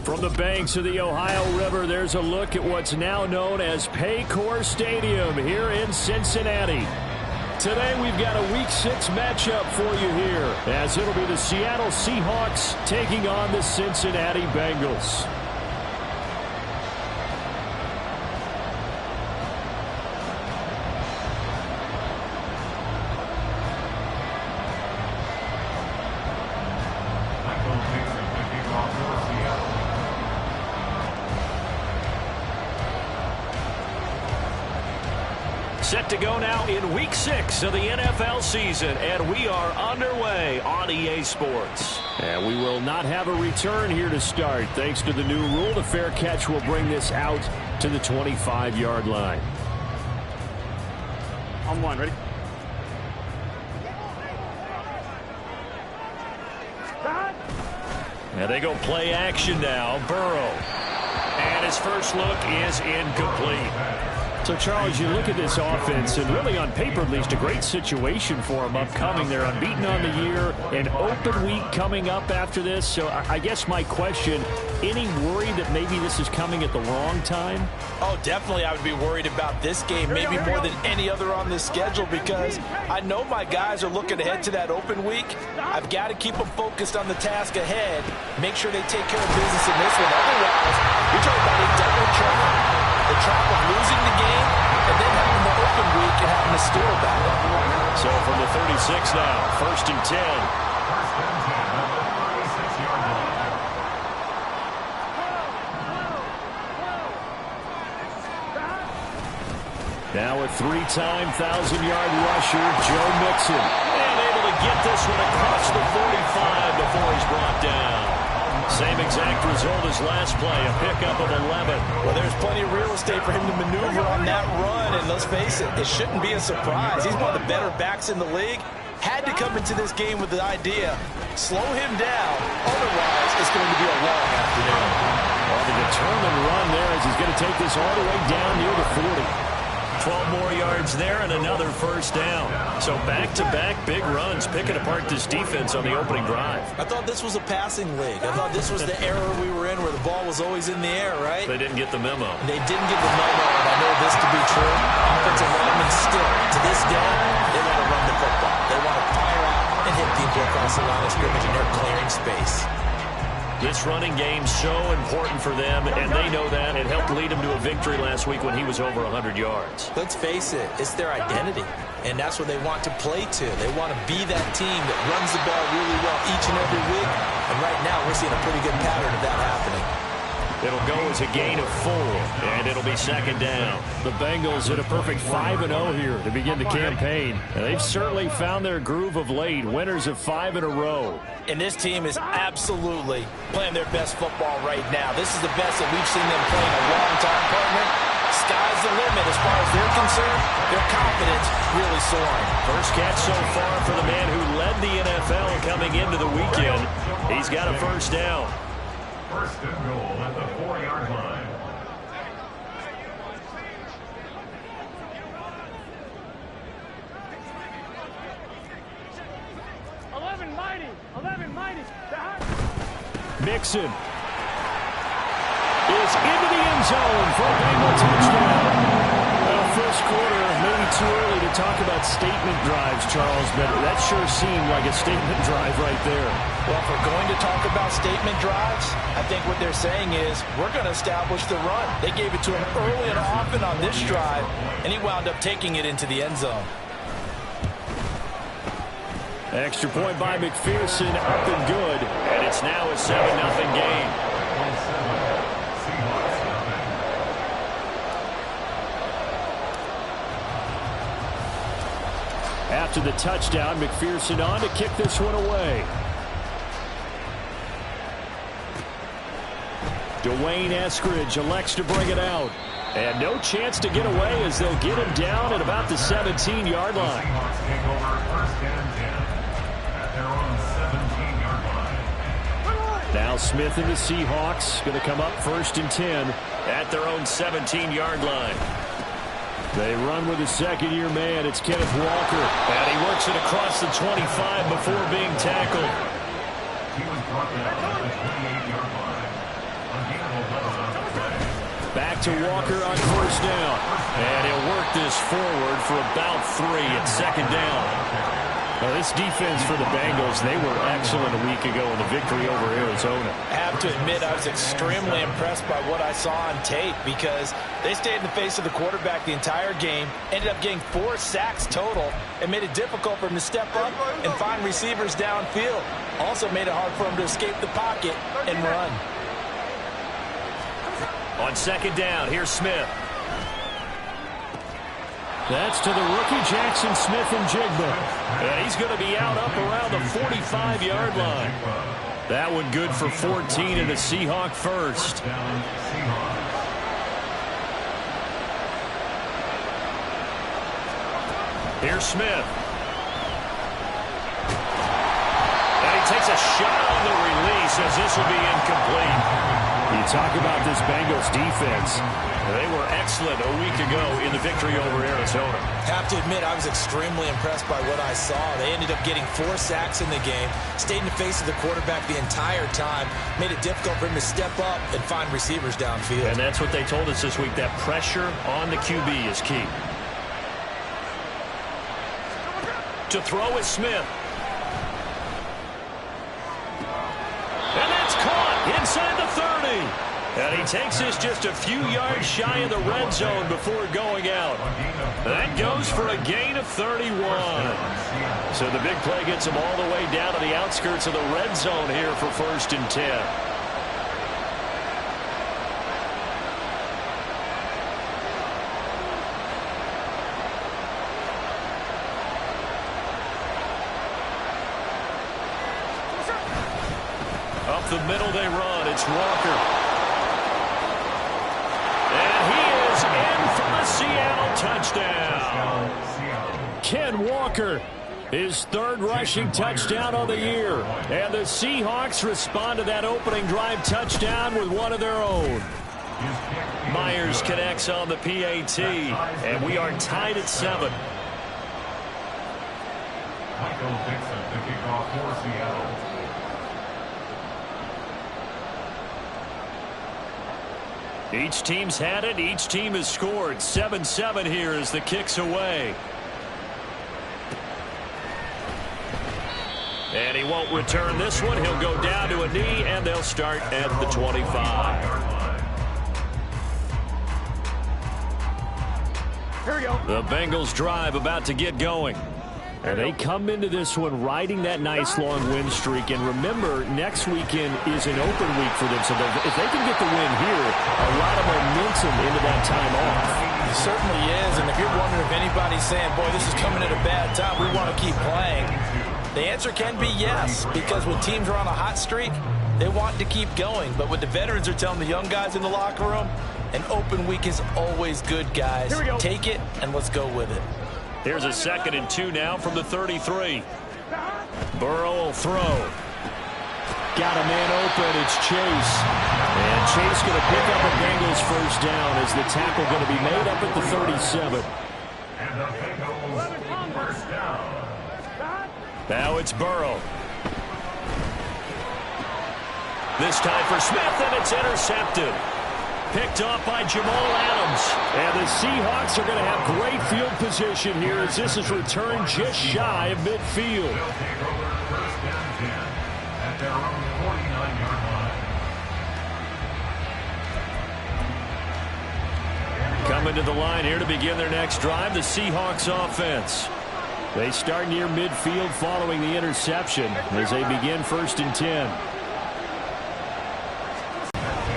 From the banks of the Ohio River, there's a look at what's now known as Paycor Stadium here in Cincinnati. Today we've got a Week 6 matchup for you here, as it'll be the Seattle Seahawks taking on the Cincinnati Bengals. Set to go now in Week 6 of the NFL season, and we are underway on EA Sports. And we will not have a return here to start. Thanks to the new rule, the fair catch will bring this out to the 25-yard line. On one, ready? And they go play action now. Burrow. And his first look is incomplete. So, Charles, you look at this offense, and really on paper, at least, a great situation for them upcoming. They're unbeaten on the year, an open week coming up after this. So I guess my question, any worry that maybe this is coming at the wrong time? Oh, definitely I would be worried about this game, maybe more than any other on this schedule, because I know my guys are looking ahead to that open week. I've got to keep them focused on the task ahead, make sure they take care of business in this one. Otherwise, you're talking about a double trouble. The trap of losing the game and then having the open week and having to steal back. So from the 36 now, 1st and 10. Now a 3-time 1,000-yard rusher, Joe Mixon. And able to get this one across the 45 before he's brought down. Same exact result as last play, a pickup of 11. Well, there's plenty of real estate for him to maneuver on that run, and let's face it, it shouldn't be a surprise. He's one of the better backs in the league. Had to come into this game with the idea, slow him down, otherwise it's going to be a long afternoon. Well, the determined run there as he's going to take this all the way down near the 40. 12 more yards there and another first down. So back-to-back big runs, picking apart this defense on the opening drive. I thought this was a passing league. I thought this was the era we were in where the ball was always in the air, right? They didn't get the memo. They didn't get the memo, and I know this to be true. Offensive linemen still, to this day, they want to run the football. They want to fire out and hit people across the line of scrimmage, and they're clearing space. This running game's so important for them, and they know that. It helped lead them to a victory last week when he was over 100 yards. Let's face it, it's their identity, and that's what they want to play to. They want to be that team that runs the ball really well each and every week, and right now we're seeing a pretty good pattern of that happening. It'll go as a gain of 4, and it'll be 2nd down. The Bengals at a perfect 5-0 here to begin the campaign. And they've certainly found their groove of late, winners of 5 in a row. And this team is absolutely playing their best football right now. This is the best that we've seen them play in a long time, partner. Sky's the limit as far as they're concerned. Their confidence really soaring. First catch so far for the man who led the NFL coming into the weekend. He's got a first down. First and goal at the 4-yard line. Mixon is into the end zone for a Bengal touchdown. Well, first quarter, maybe too early to talk about statement drives, Charles, but that sure seemed like a statement drive right there. Well, if we're going to talk about statement drives, I think what they're saying is we're going to establish the run. They gave it to him early and often on this drive, and he wound up taking it into the end zone. Extra point by McPherson, up and good, and it's now a 7-0 game. After the touchdown, McPherson on to kick this one away. Dwayne Eskridge elects to bring it out. And no chance to get away as they'll get him down at about the 17-yard line. Now Smith and the Seahawks going to come up 1st and 10 at their own 17-yard line. They run with a second-year man. It's Kenneth Walker. And he works it across the 25 before being tackled. He was brought down at the 28-yard line. back to Walker on first down. And he'll work this forward for about 3 at second down. Now, this defense for the Bengals, they were excellent a week ago in the victory over Arizona. I have to admit, I was extremely impressed by what I saw on tape because they stayed in the face of the quarterback the entire game, ended up getting 4 sacks total, and made it difficult for him to step up and find receivers downfield. Also made it hard for him to escape the pocket and run. On second down, here's Smith. That's to the rookie, Jackson Smith-Njigba. And he's going to be out up around the 45-yard line. That one good for 14 and a Seahawk first. Here's Smith. And he takes a shot on the release as this will be incomplete. You talk about this Bengals defense. They were excellent a week ago in the victory over Arizona. Have to admit, I was extremely impressed by what I saw. They ended up getting 4 sacks in the game, stayed in the face of the quarterback the entire time, made it difficult for him to step up and find receivers downfield. And that's what they told us this week, that pressure on the QB is key. To throw is Smith. And that's caught inside the 30. And he takes this just a few yards shy of the red zone before going out. That goes for a gain of 31. So the big play gets him all the way down to the outskirts of the red zone here for 1st and 10. Up the middle they run. It's Walker. And he is in for the Seattle touchdown. Ken Walker, his 3rd rushing touchdown of the year. And the Seahawks respond to that opening drive touchdown with one of their own. Myers connects on the PAT, and we are tied at 7. Michael Dixon to kick off for Seattle. Each team's had it. Each team has scored. 7-7 here as the kick's away. And he won't return this one. He'll go down to a knee, and they'll start at the 25. Here we go. The Bengals drive about to get going. And they come into this one riding that nice long win streak. And remember, next weekend is an open week for them. So if they can get the win here, a lot of momentum into that time off. It certainly is. And if you're wondering if anybody's saying, boy, this is coming at a bad time, we want to keep playing, the answer can be yes. Because when teams are on a hot streak, they want to keep going. But what the veterans are telling the young guys in the locker room, an open week is always good, guys. Take it and let's go with it. Here's a 2nd and 2 now from the 33. Burrow will throw. Got a man open. It's Chase. And Chase going to pick up a Bengals first down as the tackle going to be made up at the 37. And the Bengals first down. Now it's Burrow. This time for Smith, and it's intercepted. Picked off by Jamal Adams. And the Seahawks are going to have great field position here as this is returned just shy of midfield. Coming to the line here to begin their next drive, the Seahawks offense. They start near midfield following the interception as they begin 1st and 10.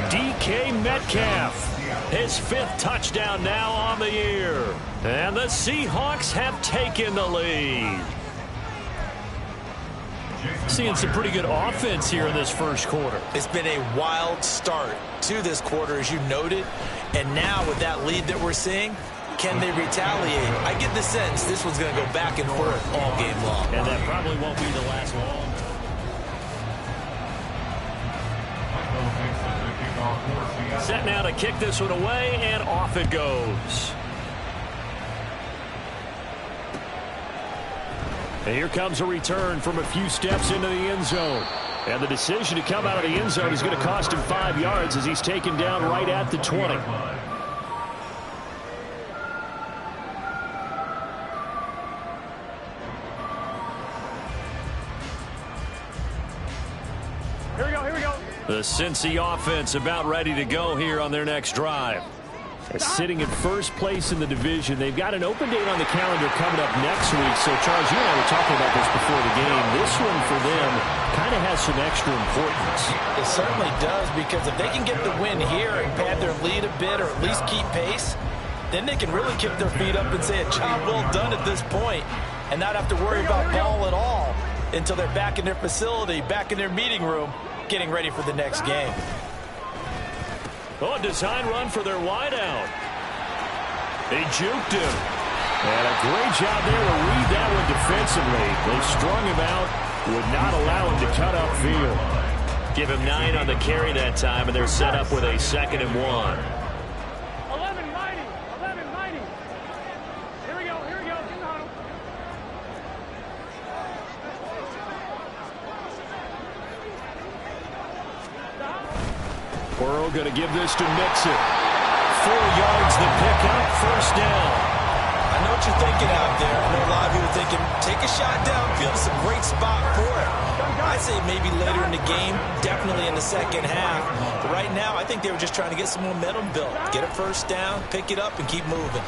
DK Metcalf, his 5th touchdown now on the year. And the Seahawks have taken the lead. Seeing some pretty good offense here in this first quarter. It's been a wild start to this quarter, as you noted. And now with that lead that we're seeing, can they retaliate? I get the sense this one's going to go back and forth all game long. And that probably won't be the last one. Set now to kick this one away, and off it goes. And here comes a return from a few steps into the end zone. And the decision to come out of the end zone is going to cost him 5 yards as he's taken down right at the 20. The Cincy offense about ready to go here on their next drive. Sitting in first place in the division. They've got an open date on the calendar coming up next week. So, Charles, you and I were talking about this before the game. This one for them kind of has some extra importance. It certainly does, because if they can get the win here and pad their lead a bit or at least keep pace, then they can really kick their feet up and say a job well done at this point and not have to worry about ball at all until they're back in their facility, back in their meeting room, getting ready for the next game. Oh, a design run for their wideout. They juked him. And a great job there to read that one defensively. They strung him out, would not allow him to cut upfield. Give him 9 on the carry that time, and they're set up with a 2nd and 1. 11-90. 11-90. Here we go. Here we go. In the huddle. Burrow going to give this to Mixon. 4 yards the pickup, 1st down. I know what you're thinking out there. I know a lot of you are thinking, take a shot downfield. It's a great spot for it. I say maybe later in the game, definitely in the second half. But right now, I think they were just trying to get some momentum built. Get a 1st down, pick it up, and keep moving.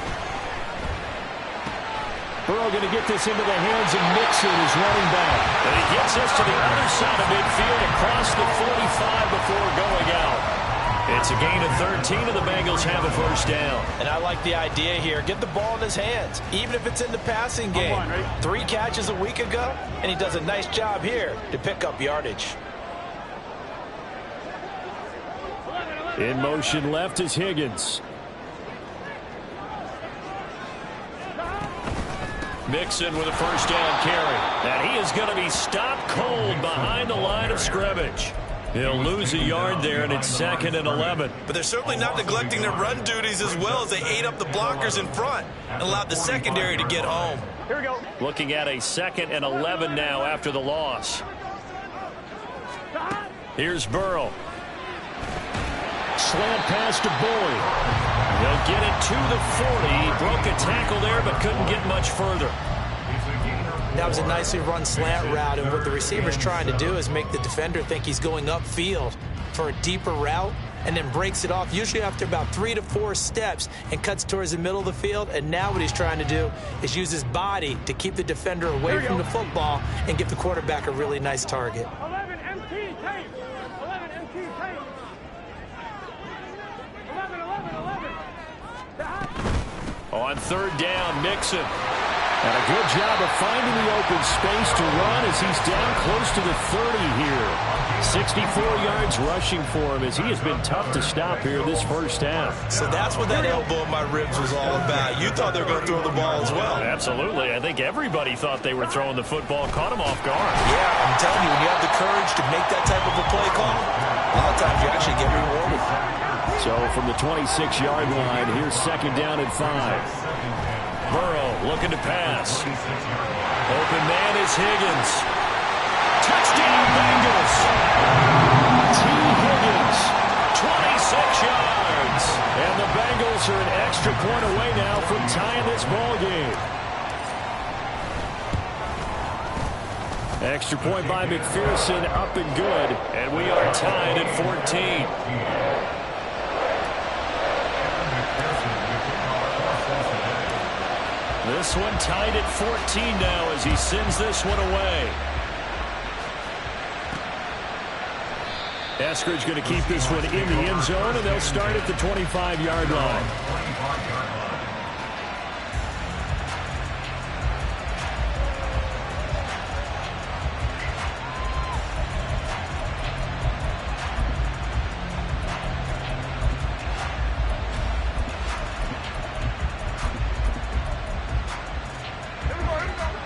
Burrow going to get this into the hands of Mixon, who's running back. And he gets this to the other side of midfield across the 45 before going out. It's a gain of 13, and the Bengals have a 1st down. And I like the idea here. Get the ball in his hands, even if it's in the passing game. 3 catches a week ago, and he does a nice job here to pick up yardage. In motion left is Higgins. Mixon with a 1st down carry. And he is going to be stopped cold behind the line of scrimmage. He'll lose a yard there, and it's 2nd and 11. But they're certainly not neglecting their run duties as well, as they ate up the blockers in front and allowed the secondary to get home. Here we go. Looking at a 2nd and 11 now after the loss. Here's Burrow. Slant pass to Boyd. He'll get it to the 40. He broke a tackle there, but couldn't get much further. That was a nicely run slant route, and what the receiver's trying to do is make the defender think he's going upfield for a deeper route, and then breaks it off, usually after about 3 to 4 steps, and cuts towards the middle of the field. And now what he's trying to do is use his body to keep the defender away from the football and give the quarterback a really nice target. 11 MT tape. 11 MT tape. 11. On 3rd down, Mixon. And a good job of finding the open space to run as he's down close to the 30 here. 64 yards rushing for him as he has been tough to stop here this 1st half. So that's what that elbow in my ribs was all about. You thought they were going to throw the ball as well. Absolutely. I think everybody thought they were throwing the football. Caught him off guard. Yeah, I'm telling you, when you have the courage to make that type of a play call, a lot of times you actually get rewarded. So from the 26-yard line, here's 2nd down and 5. Burrow looking to pass. Open man is Higgins. Touchdown Bengals. T. Higgins, 26 yards. And the Bengals are an extra point away now from tying this ball game. Extra point by McPherson, up and good. And we are tied at 14. This one tied at 14 now as he sends this one away. Eskridge going to keep this one in the end zone, and they'll start at the 25-yard line.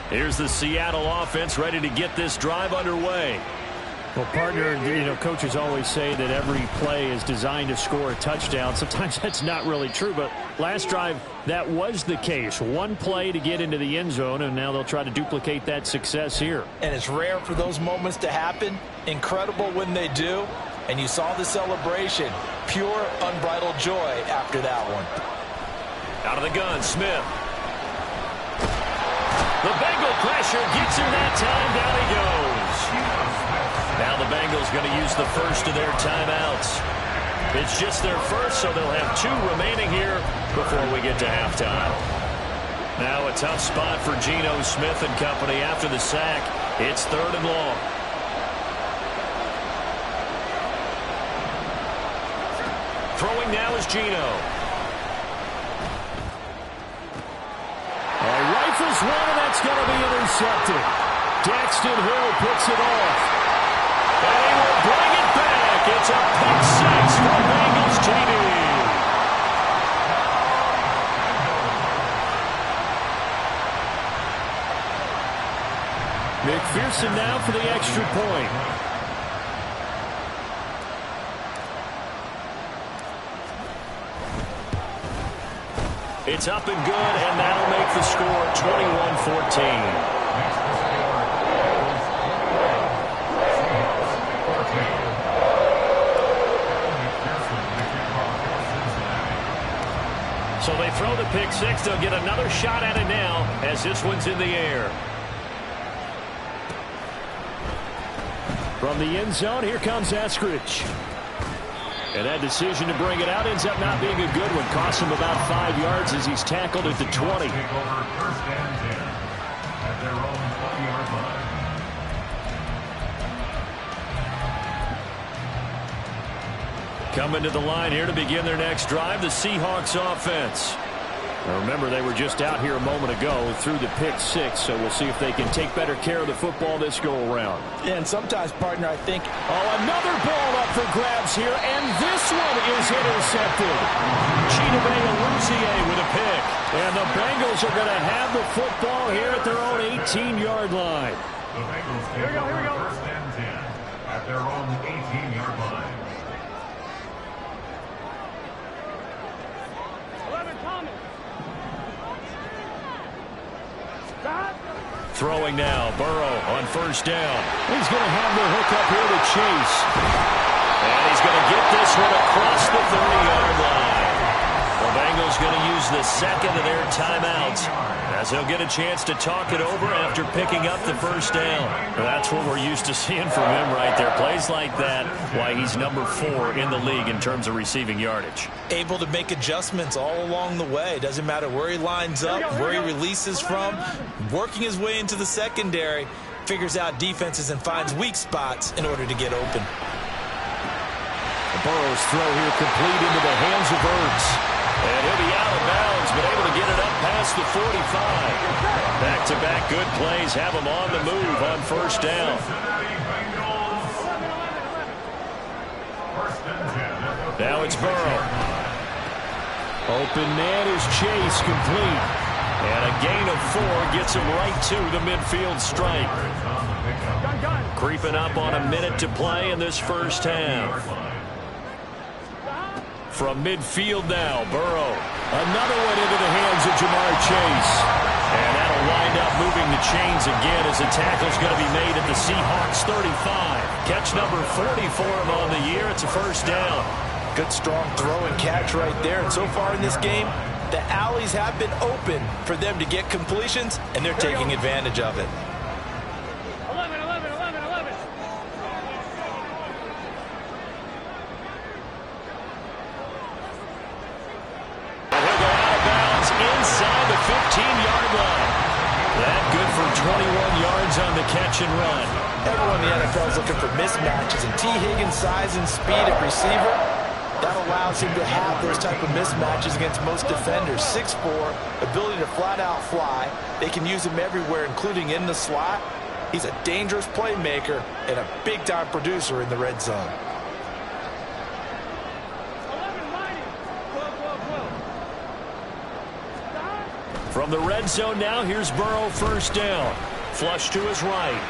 Here's the Seattle offense ready to get this drive underway. Well, partner, coaches always say that every play is designed to score a touchdown. Sometimes that's not really true, but last drive, that was the case. One play to get into the end zone, and now they'll try to duplicate that success here. And it's rare for those moments to happen. Incredible when they do. And you saw the celebration. Pure, unbridled joy after that one. Out of the gun, Smith. The Bengal pressure gets him that time. Down he goes. Now the Bengals going to use the first of their timeouts. It's just their first, so they'll have 2 remaining here before we get to halftime. Now a tough spot for Geno Smith and company after the sack. It's 3rd and long. Throwing now is Geno. Rifles one, and that's going to be intercepted. Daxton Hill picks it off. And he will bring it back. It's a pick 6 for Bengals TD. McPherson now for the extra point. It's up and good, and that'll make the score 21-14. So they throw the pick 6. They'll get another shot at it now as this one's in the air. From the end zone, here comes Eskridge. And that decision to bring it out ends up not being a good one. Costs him about 5 yards as he's tackled at the 20. Coming to the line here to begin their next drive, the Seahawks offense. Now remember, they were just out here a moment ago through the pick 6, so we'll see if they can take better care of the football this go-around. Yeah, and sometimes, partner, I think... Oh, another ball up for grabs here, and this one is intercepted. Chidobe Awuzie with a pick. And the Bengals are going to have the football here at their own 18-yard line. The Bengals take over 1st and 10 at their own 18-yard line. Throwing now, Burrow on 1st down. He's going to have the hook up here to Chase. And he's going to get this one across the 30-yard line. The Bengals going to use the 2nd of their timeouts as they'll get a chance to talk it over after picking up the 1st down. That's what we're used to seeing from him right there. Plays like that, why he's number 4 in the league in terms of receiving yardage. Able to make adjustments all along the way. Doesn't matter where he lines up, where he releases from. Working his way into the secondary, figures out defenses and finds weak spots in order to get open. Burrow's throw here complete into the hands of Ertz. And he'll be out of bounds, but able to get it up past the 45. Back-to-back good plays have him on the move on 1st down. Now it's Burrow. Open man is Chase, complete. And a gain of 4 gets him right to the midfield stripe. Creeping up on a minute to play in this 1st half. From midfield now, Burrow. Another one into the hands of Jamar Chase. And that'll wind up moving the chains again as the tackle's going to be made at the Seahawks 35. Catch number 40 for him on the year. It's a 1st down. Good strong throw and catch right there. And so far in this game, the alleys have been open for them to get completions, and they're taking advantage of it. 11, 11, 11, 11. He'll go out of bounds inside the 15-yard line. That good for 21 yards on the catch and run. Everyone in the NFL is looking for mismatches, and T. Higgins' size and speed at receiver, that allows him to have those type of mismatches against most defenders. 6'4", ability to flat-out fly. They can use him everywhere, including in the slot. He's a dangerous playmaker and a big-time producer in the red zone. 11, mighty. 12, 12, 12. From the red zone now, here's Burrow 1st down. Flush to his right.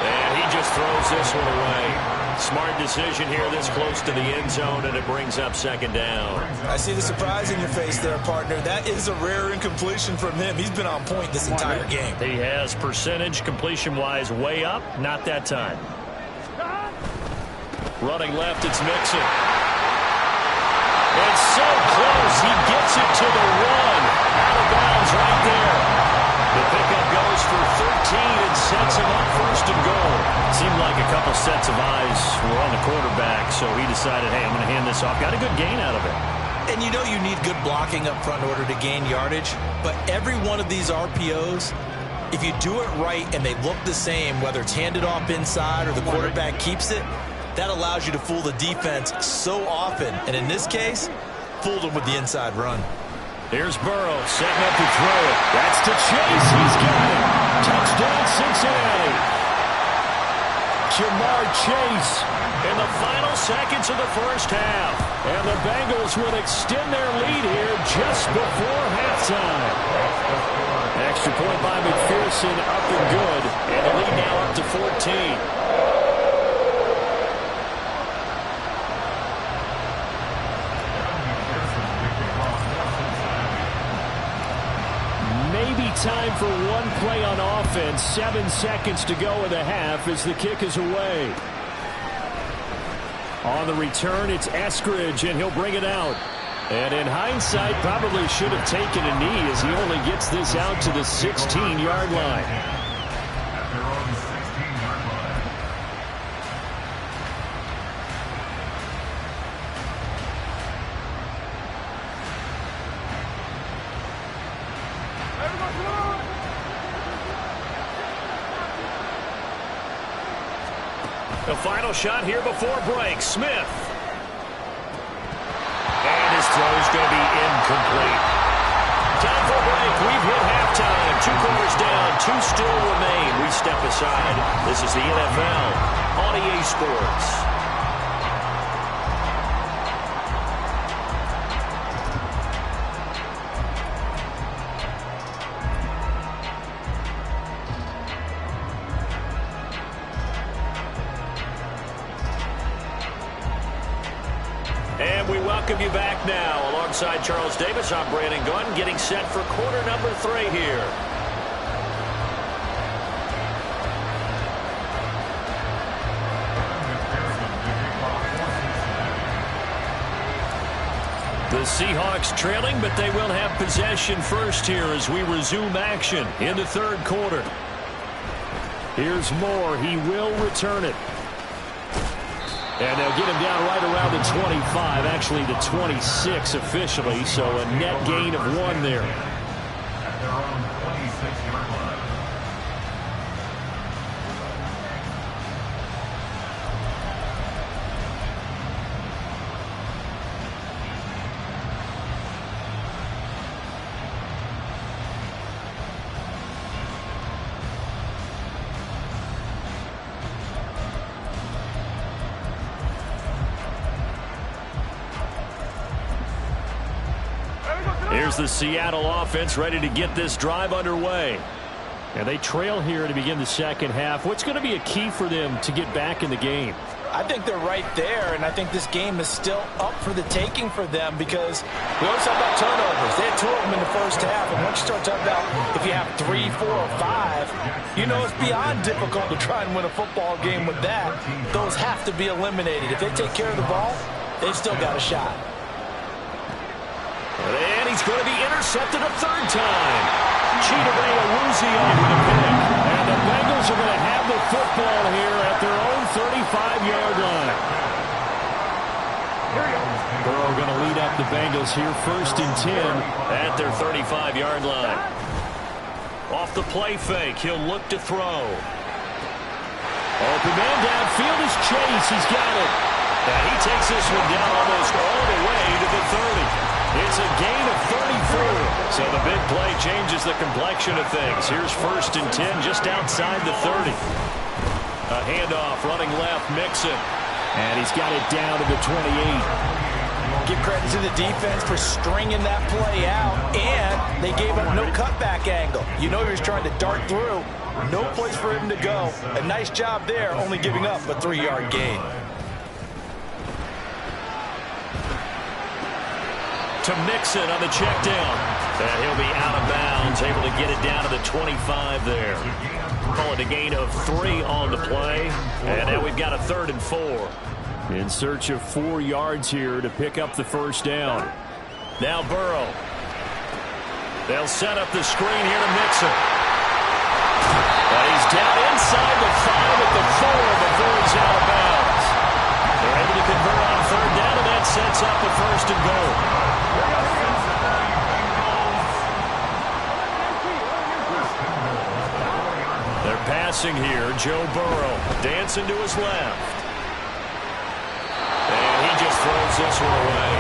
And he just throws this one away. Smart decision here this close to the end zone, and it brings up 2nd down. I see the surprise in your face there, partner. That is a rare incompletion from him. He's been on point this entire game. He has percentage completion-wise way up. Not that time. Running left, it's Mixon. It's so close. He gets it to the 1. Out of bounds right there. The pickup goes for 13 and sets him up 1st and goal. Seemed like a couple sets of eyes were on the quarterback, so he decided, hey, I'm going to hand this off. Got a good gain out of it. And you know you need good blocking up front in order to gain yardage, but every one of these RPOs, if you do it right and they look the same, whether it's handed off inside or the quarterback keeps it, that allows you to fool the defense so often. And in this case, fooled them with the inside run. Here's Burrow, setting up to throw it. That's to Chase. He's got it. Touchdown, Cincinnati. Jamar Chase in the final seconds of the first half. And the Bengals will extend their lead here just before halftime. Extra point by McPherson, up and good. And the lead now up to 14. Maybe time for one play on offense. 7 seconds to go in the half as the kick is away. On the return, it's Eskridge, and he'll bring it out. And in hindsight, probably should have taken a knee as he only gets this out to the 16-yard line. At their own 16-yard line. The final shot here before break. Smith. And his throw's going to be incomplete. Time for a break. We've hit halftime. 2 quarters down. 2 still remain. We step aside. This is the NFL on EA Sports. And we welcome you back now. Alongside Charles Davis, I'm Brandon Gunn, getting set for quarter number 3 here. The Seahawks trailing, but they will have possession first here as we resume action in the third quarter. Here's Moore. He will return it. And they'll get him down right around the 25, actually the 26 officially, so a net gain of 1 there. At their own 26-yard line. Here's the Seattle offense ready to get this drive underway. And they trail here to begin the second half. What's going to be a key for them to get back in the game? I think they're right there, and I think this game is still up for the taking for them because we always talk about turnovers. They had 2 of them in the first half, and once you start talking about if you have 3, 4, or 5, you know it's beyond difficult to try and win a football game with that. Those have to be eliminated. If they take care of the ball, they've still got a shot. And he's going to be intercepted a 3rd time. Chidobe-Awuzie over the pick. And the Bengals are going to have the football here at their own 35-yard line. Burrow going to lead up the Bengals here 1st and 10 at their 35-yard line. Off the play fake, he'll look to throw. Open man downfield is Chase. He's got it. And he takes this one down almost all the way to the 30. It's a gain of 34. So the big play changes the complexion of things. Here's 1st and 10 just outside the 30. A handoff running left, Mixon. And he's got it down to the 28. Give credit to the defense for stringing that play out, and they gave up no cutback angle. You know he was trying to dart through. No place for him to go. A nice job there, only giving up a 3-yard gain. To Mixon on the check down. And he'll be out of bounds, able to get it down to the 25 there. Call it a gain of 3 on the play. And now we've got a 3rd and 4. In search of 4 yards here to pick up the first down. Now Burrow. They'll set up the screen here to Mixon. But he's He's down inside the 5 at the 4 before he's out of bounds. They're able to convert on third down, and that sets up a first and goal. They're passing here. Joe Burrow dancing to his left. And he just throws this one away.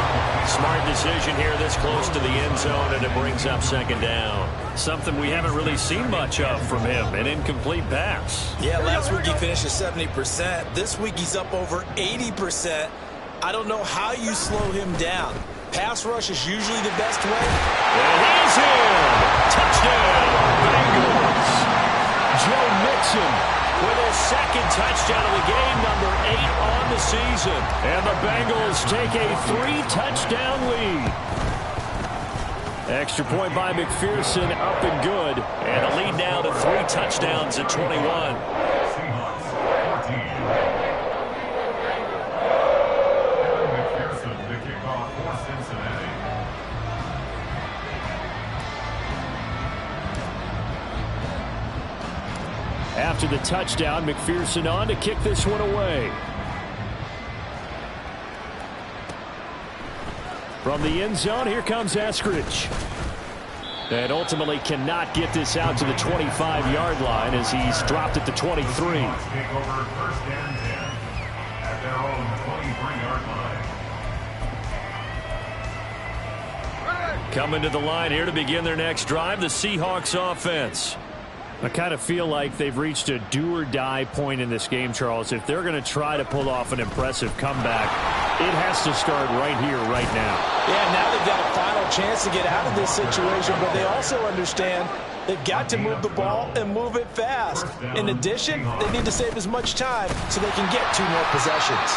Smart decision here this close to the end zone, and it brings up second down. Something we haven't really seen much of from him, an incomplete pass. Yeah, last week he finished at 70%. This week he's up over 80%. I don't know how you slow him down. Pass rush is usually the best way. And he's in. Touchdown, Bengals. Joe Mixon with his second touchdown of the game, number 8 on the season. And the Bengals take a 3-touchdown lead. Extra point by McPherson, up and good. And a lead now to 3 touchdowns at 21. After the touchdown, McPherson on to kick this one away. From the end zone, here comes Eskridge. And ultimately cannot get this out to the 25-yard line as he's dropped at the 23. Take over first and 10 at their own 23-yard line. Coming to the line here to begin their next drive, the Seahawks offense. I kind of feel like they've reached a do-or-die point in this game, Charles. If they're going to try to pull off an impressive comeback, it has to start right here, right now. Yeah, now they've got a final chance to get out of this situation, but they also understand they've got to move the ball and move it fast. In addition, they need to save as much time so they can get 2 more possessions.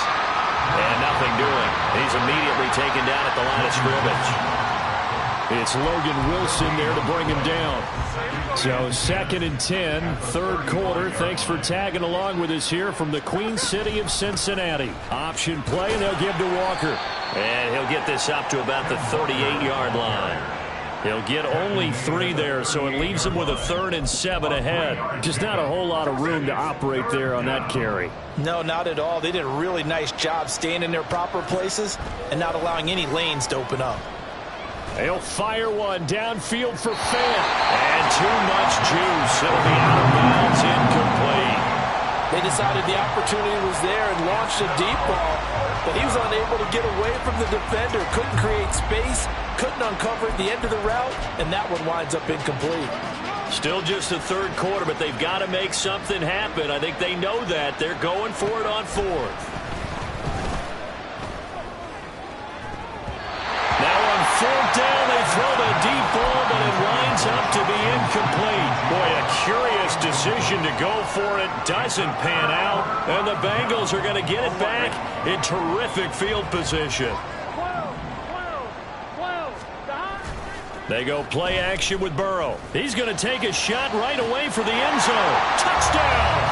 And nothing doing. He's immediately taken down at the line of scrimmage. It's Logan Wilson there to bring him down. So 2nd and 10, third quarter. Thanks for tagging along with us here from the Queen City of Cincinnati. Option play, and they'll give to Walker. And he'll get this up to about the 38-yard line. He'll get only 3 there, so it leaves him with a 3rd and 7 ahead. Just not a whole lot of room to operate there on that carry. No, not at all. They did a really nice job staying in their proper places and not allowing any lanes to open up. He'll fire one downfield for Fant. And too much juice. It'll be out of bounds, incomplete. They decided the opportunity was there and launched a deep ball, but he was unable to get away from the defender. Couldn't create space, couldn't uncover at the end of the route, and that one winds up incomplete. Still just the third quarter, but they've got to make something happen. I think they know that. They're going for it on 4th. Fourth down, they throw the deep ball, but it winds up to be incomplete. Boy, a curious decision to go for it. Doesn't pan out, and the Bengals are going to get it back in terrific field position. They go play action with Burrow. He's going to take a shot right away for the end zone. Touchdown!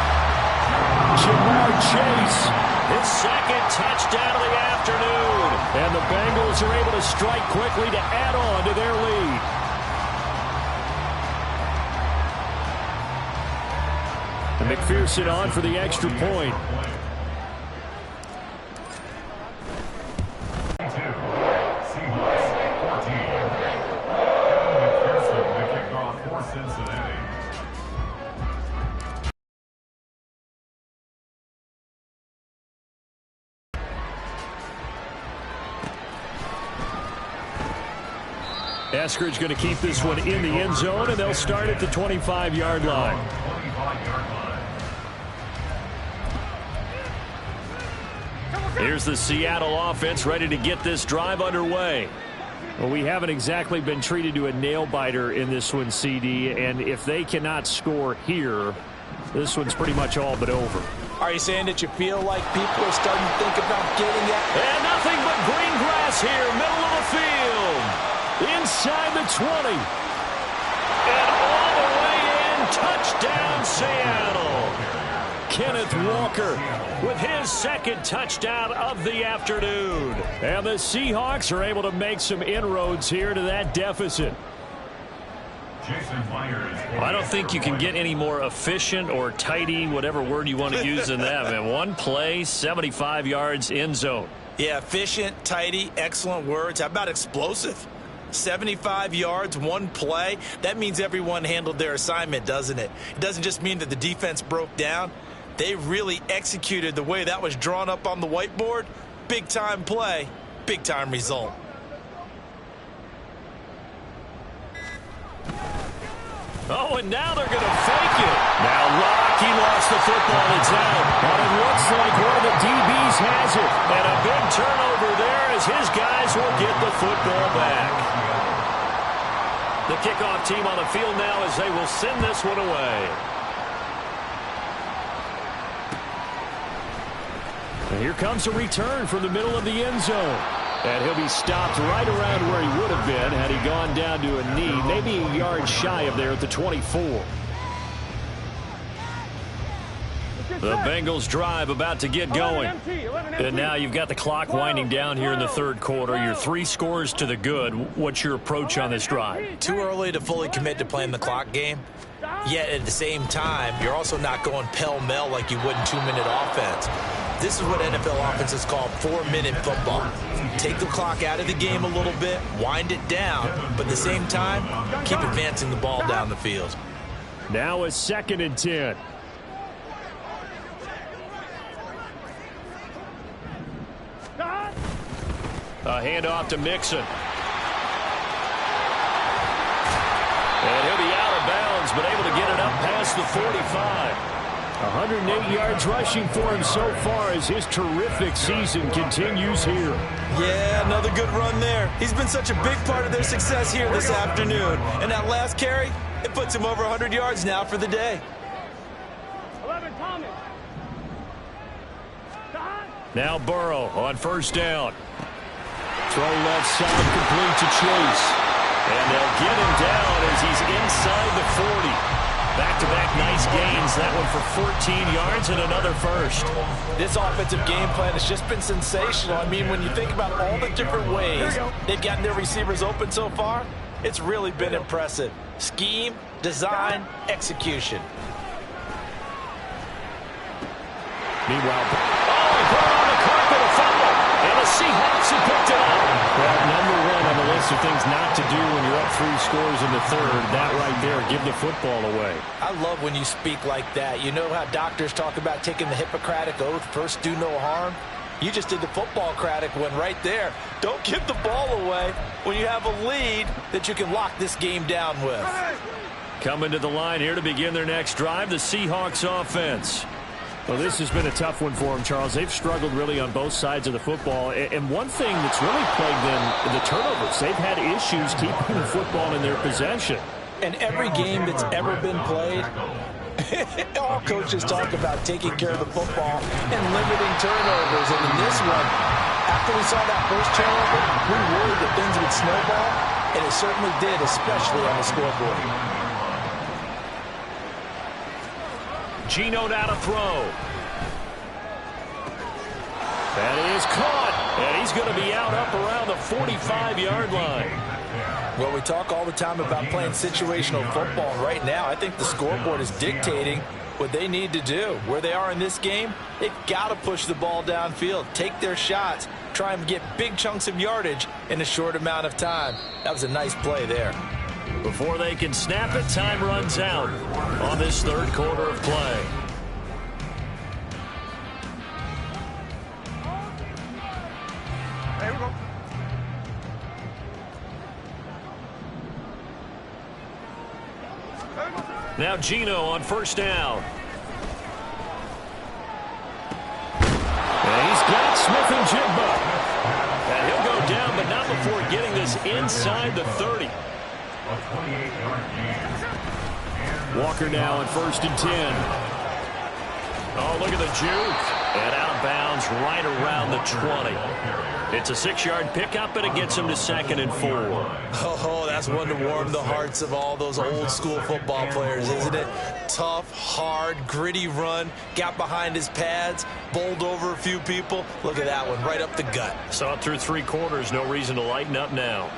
Jamar Chase, his 2nd touchdown of the afternoon. And the Bengals are able to strike quickly to add on to their lead. And McPherson on for the extra point. Eskridge going to keep this one in the end zone, and they'll start at the 25-yard line. Here's the Seattle offense ready to get this drive underway. Well, we haven't exactly been treated to a nail-biter in this one, CD, and if they cannot score here, this one's pretty much all but over. Are you saying that you feel like people are starting to think about getting it? And nothing but green grass here, middle of the field. Inside the 20. And all the way in, touchdown Seattle. Kenneth Walker with his 2nd touchdown of the afternoon. And the Seahawks are able to make some inroads here to that deficit. I don't think you can get any more efficient or tidy, whatever word you want to use in that, man. One play, 75 yards, end zone. Yeah, efficient, tidy, excellent words. How about explosive? 75 yards, one play. That means everyone handled their assignment, doesn't it? It doesn't just mean that the defense broke down. They really executed the way that was drawn up on the whiteboard. Big-time play, big-time result. Oh, and now they're going to fake it. Now Locke, he lost the football. It's out. But it looks like one of the DBs has it. And a big turnover there as his guys will get the football back. The kickoff team on the field now as they will send this one away. And here comes a return from the middle of the end zone. And he'll be stopped right around where he would have been had he gone down to a knee, maybe a yard shy of there at the 24. The Bengals drive about to get going. And now you've got the clock winding down here in the third quarter. You're 3 scores to the good. What's your approach on this drive? Too early to fully commit to playing the clock game. Yet at the same time, you're also not going pell-mell like you would in 2-minute offense. This is what NFL offenses call 4-minute football. Take the clock out of the game a little bit, wind it down, but at the same time, keep advancing the ball down the field. Now a 2nd and 10. A handoff to Mixon. And he'll be out of bounds, but able to get it up past the 45. 108 yards rushing for him so far as his terrific season continues here. Yeah, another good run there. He's been such a big part of their success here this afternoon. And that last carry, it puts him over 100 yards now for the day. 11, Thomas. Now Burrow on first down. Throw left side complete to Chase. And they'll get him down as he's inside the 40. Back-to-back nice gains. That one for 14 yards and another first. This offensive game plan has just been sensational. I mean, when you think about all the different ways they've gotten their receivers open so far, it's really been impressive. Scheme, design, execution. Meanwhile, he put on the carpet, a fumble. And the Seahawks have picked it up. Well, number one on the list of things not to do when you're up 3 scores in the third. That right there, give the football away. I love when you speak like that. You know how doctors talk about taking the Hippocratic Oath, first do no harm? You just did the football-cratic one right there. Don't give the ball away when you have a lead that you can lock this game down with. Coming to the line here to begin their next drive, the Seahawks offense. Well, this has been a tough one for them, Charles. They've struggled really on both sides of the football. And one thing that's really plagued them, the turnovers. They've had issues keeping the football in their possession. And every game that's ever been played, all coaches talk about taking care of the football and limiting turnovers. And in this one, after we saw that first turnover, we worried that things would snowball. And it certainly did, especially on the scoreboard. Geno now to throw. That is caught. And he's going to be out up around the 45-yard line. Well, we talk all the time about playing situational football. Right now, I think the scoreboard is dictating what they need to do. Where they are in this game, they've got to push the ball downfield, take their shots, try and get big chunks of yardage in a short amount of time. That was a nice play there. Before they can snap it, time runs out on this third quarter of play. There we go. Now Geno on first down. And he's got Smith-Njigba. And he'll go down, but not before getting this inside the 30. Walker now on first and 10. Oh, look at the juke. And out of bounds right around the 20. It's a 6-yard pickup, and it gets him to 2nd and 4. Oh, that's one to warm the hearts of all those old-school football players, isn't it? Tough, hard, gritty run. Got behind his pads, bowled over a few people. Look at that one, right up the gut. Saw it through 3 quarters. No reason to lighten up now.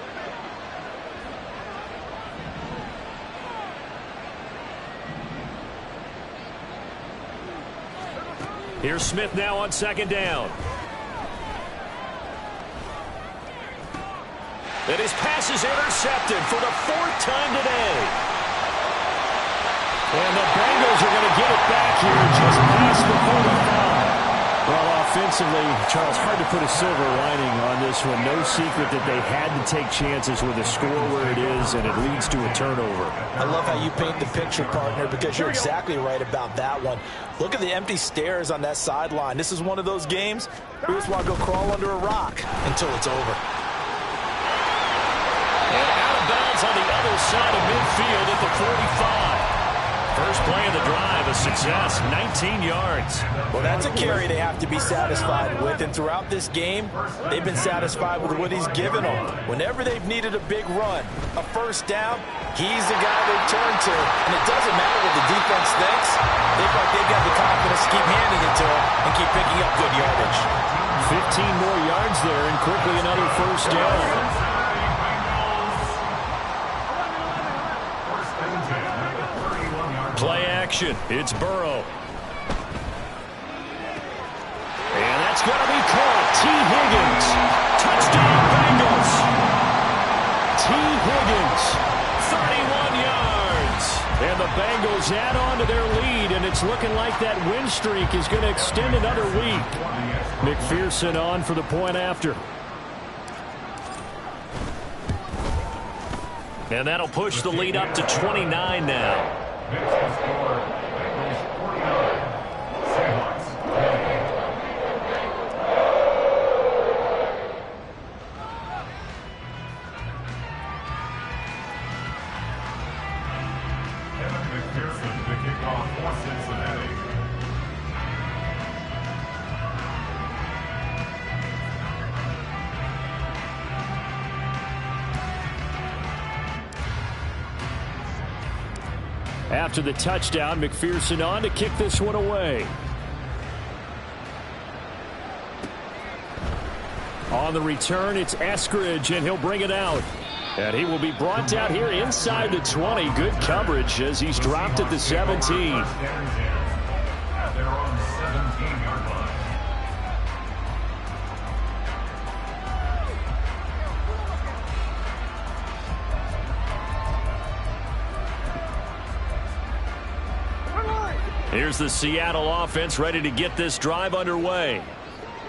Here's Smith now on second down. And his pass is intercepted for the 4th time today. And the Bengals are going to get it back here just past the 45. Well, offensively, Charles, hard to put a silver lining on this one. No secret that they had to take chances with a score where it is, and it leads to a turnover. I love how you paint the picture, partner, because you're exactly right about that one. Look at the empty stares on that sideline. This is one of those games where you just want to go crawl under a rock until it's over. And out of bounds on the other side of midfield at the 45. First play of the drive, a success, 19 yards. Well, that's a carry they have to be satisfied with, and throughout this game, they've been satisfied with what he's given them. Whenever they've needed a big run, a first down, he's the guy they turn to, and it doesn't matter what the defense thinks. They feel like they've got the confidence to keep handing it to him and keep picking up good yardage. 15 more yards there, and quickly another first down. Play action. It's Burrow. And that's going to be caught. T. Higgins. Touchdown, Bengals. T. Higgins. 31 yards. And the Bengals add on to their lead, and it's looking like that win streak is going to extend another week. McPherson on for the point after. And that'll push the lead up to 29 now. Next to score, Bengals 49, Seahawks 20. Evan McPherson to kick off for Cincinnati. After the touchdown, McPherson on to kick this one away. On the return, it's Eskridge, and he'll bring it out. And he will be brought down here inside the 20. Good coverage as he's dropped at the 17. They're on 17-yard line. Here's the Seattle offense ready to get this drive underway.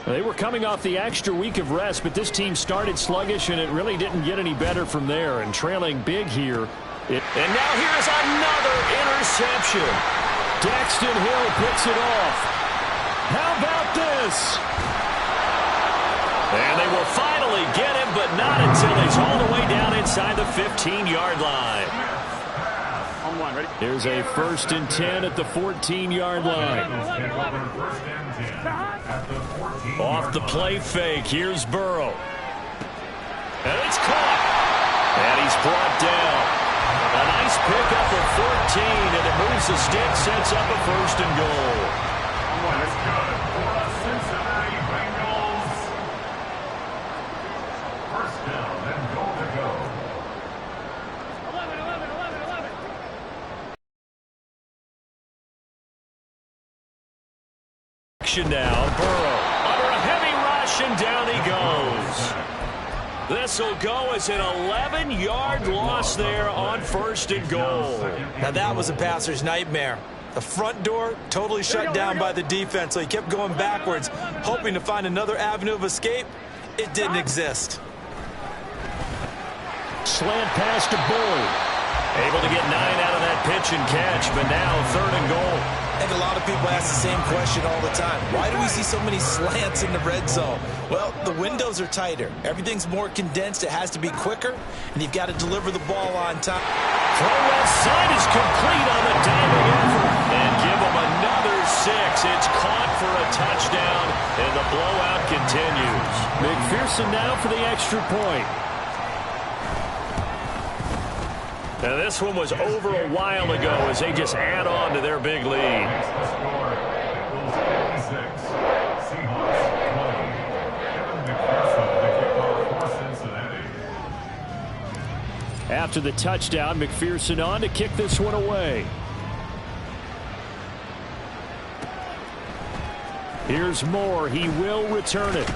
They were coming off the extra week of rest, but this team started sluggish, and it really didn't get any better from there. And trailing big here. And now here's another interception. Daxton Hill picks it off. How about this? And they will finally get him, but not until he's all the way down inside the 15-yard line. Here's a 1st and 10 at the 14-yard line. Off the play fake, here's Burrow. And it's caught. And he's brought down. A nice pickup of 14, and it moves the stick, sets up a 1st and goal. That's good for the Cincinnati Bengals. First down and goal to go. 11. Action now, Burrow under a heavy rush, and down he goes. This will go as an 11-yard loss there on 1st and goal. Now that was a passer's nightmare. The front door totally shut down by the defense, so he kept going backwards, hoping to find another avenue of escape. It didn't exist. Slant pass to Bullard. Able to get 9 out of that pitch and catch, but now 3rd and goal. I think a lot of people ask the same question all the time. Why do we see so many slants in the red zone? Well, the windows are tighter. Everything's more condensed. It has to be quicker, and you've got to deliver the ball on time. Throw left side is complete on the diving effort. And give him another 6. It's caught for a touchdown, and the blowout continues. McPherson now for the extra point. Now this one was over a while ago as they just add on to their big lead. After the touchdown, McPherson on to kick this one away. Here's Moore. He will return it.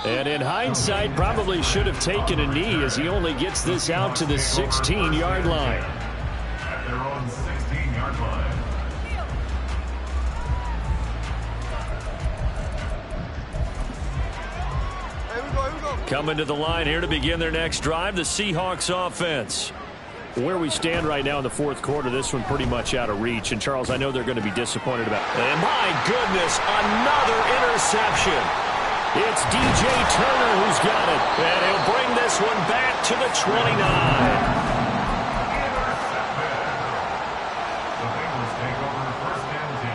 And in hindsight, probably should have taken a knee as he only gets this out to the 16-yard line. At their own 16-yard line. Coming to the line here to begin their next drive, the Seahawks offense. Where we stand right now in the fourth quarter, this one pretty much out of reach. And, Charles, I know they're going to be disappointed about it. And, my goodness, another interception. It's DJ Turner who's got it. And he'll bring this one back to the 29. The Bengals take over first and 10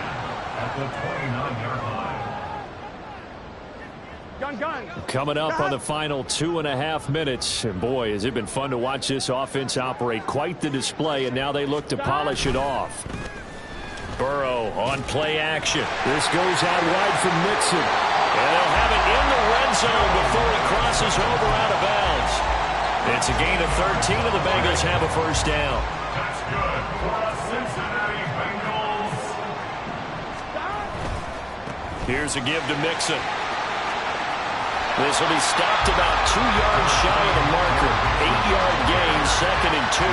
at the 29-yard line. Coming up on the final 2.5 minutes. And, boy, has it been fun to watch this offense operate. Quite the display, and now they look to polish it off. Burrow on play action. This goes out wide from Mixon. And they'll have it in the red zone before he crosses over out of bounds. It's a gain of 13, and the Bengals have a first down. That's good for the Cincinnati Bengals. Here's a give to Mixon. This will be stopped about 2 yards shy of the marker. 8-yard gain, 2nd and 2.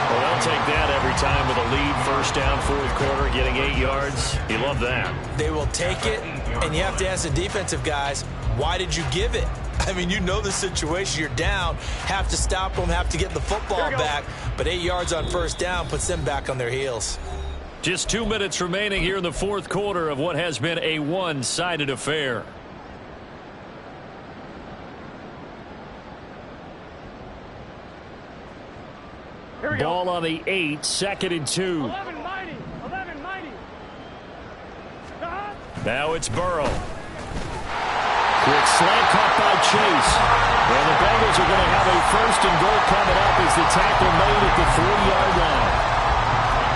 Well, they'll take that every time with a lead. First down, fourth quarter, getting 8 yards. You love that. They will take it, and you have to ask the defensive guys, why did you give it? I mean, you know the situation. You're down, have to stop them, have to get the football back. But 8 yards on first down puts them back on their heels. Just 2 minutes remaining here in the fourth quarter of what has been a one-sided affair. Ball on the 8, 2nd and 2. 11 mighty. Now it's Burrow. Quick slant caught by Chase. And the Bengals are going to have a first and goal coming up as the tackle made at the 3-yard line.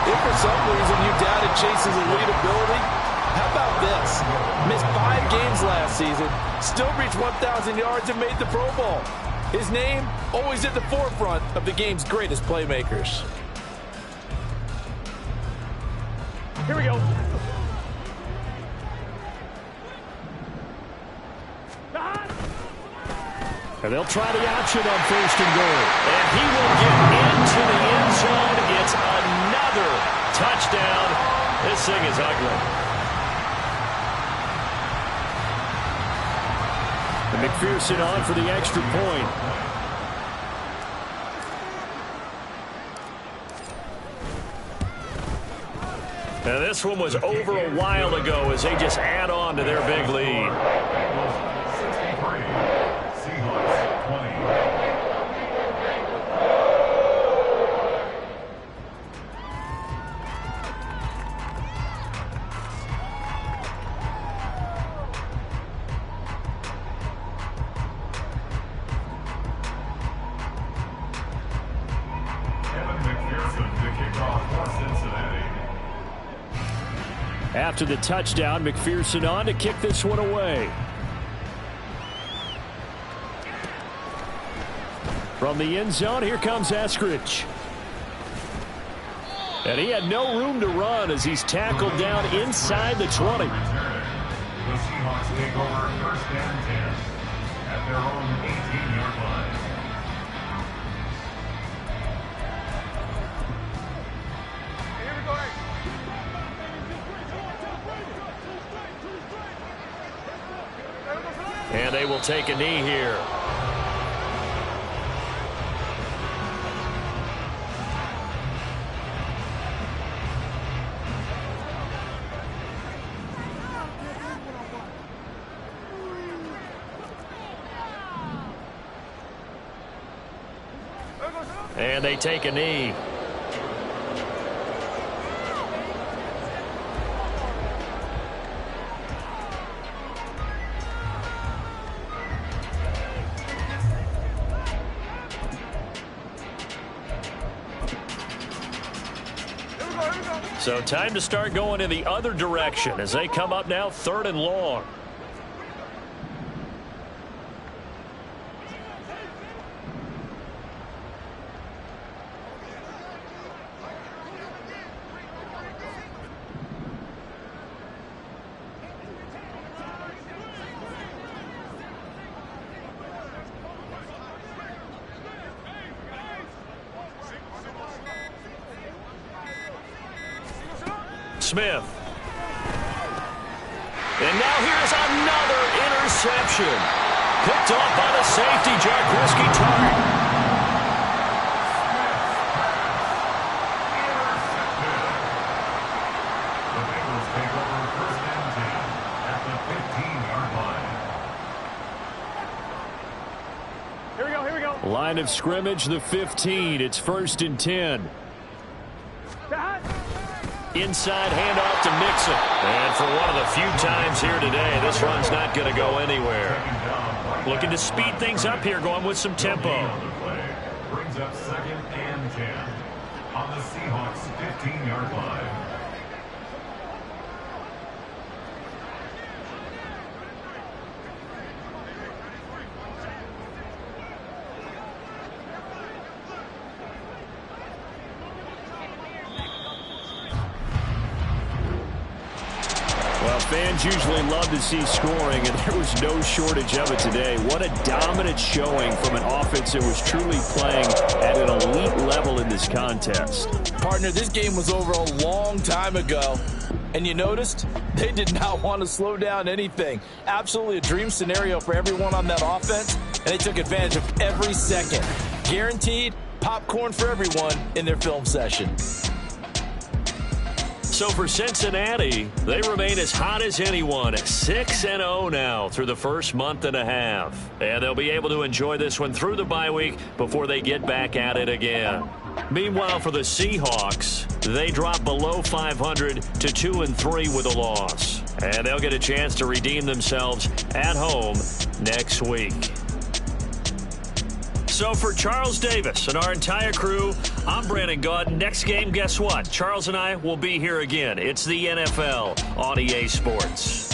If for some reason you doubted Chase's elite ability, how about this? Missed 5 games last season, still reached 1,000 yards and made the Pro Bowl. His name always at the forefront of the game's greatest playmakers. Here we go. And they'll try the option on first and goal. And he will get into the end zone. It's another touchdown. This thing is ugly. And McPherson on for the extra point. Now this one was over a while ago as they just add on to their big lead. After the touchdown, McPherson on to kick this one away. From the end zone, here comes Eskridge. And he had no room to run as he's tackled down inside the 20. The Seahawks take over first and 10 at their own 18-yard line. And they will take a knee here. And they take a knee. So time to start going in the other direction as they come up now 3rd and long. Smith. And now here's another interception. Picked off by the safety, Jaquiski Tartt. Line of scrimmage, the 15. It's 1st and 10. Inside handoff to Mixon. And for one of the few times here today, this run's not going to go anywhere. Looking to speed things up here, going with some tempo. Brings up 2nd and 10 on the Seahawks 15-yard line. Fans usually love to see scoring, and there was no shortage of it today. What a dominant showing from an offense that was truly playing at an elite level in this contest. Partner, this game was over a long time ago, and you noticed they did not want to slow down anything. Absolutely a dream scenario for everyone on that offense, and they took advantage of every second. Guaranteed popcorn for everyone in their film session. So for Cincinnati, they remain as hot as anyone at 6-0 now through the first month and a half. And they'll be able to enjoy this one through the bye week before they get back at it again. Meanwhile, for the Seahawks, they drop below 500 to 2-3 with a loss. And they'll get a chance to redeem themselves at home next week. So for Charles Davis and our entire crew, I'm Brandon Gaudin. Next game, guess what? Charles and I will be here again. It's the NFL on EA Sports.